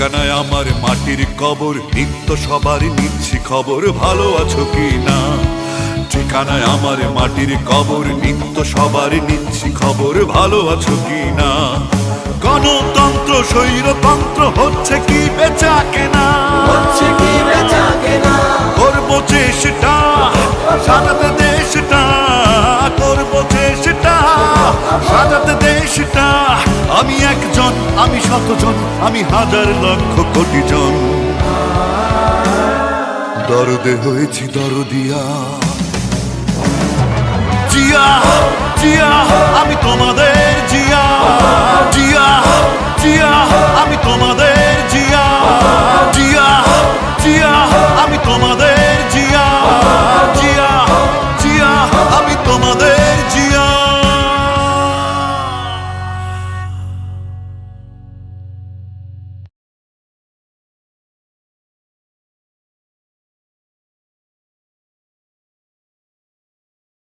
ঠিকানায় আমার মাটির কবর, নিত্য সবার নিচ্ছি খবর, ভালো আছো কি না। ঠিকানায় আমার মাটির কবর, নিত্য সবার নিচ্ছি খবর, ভালো আছো কি না। গণতন্ত্র স্বৈরতন্ত্র হচ্ছে কি বেচা কেনা, করবো চেষ্টা সাজাতে দেশটা, করবো চেষ্টা সাজাতে দেশটা। আমি একজন, আমি শতজন, আমি হাজার লক্ষ কোটি জন, দরদে হয়েছি দরদিয়া। জিয়া জিয়া আমি তোমাদের জিয়া, জিয়া জিয়া আমি তোমাদের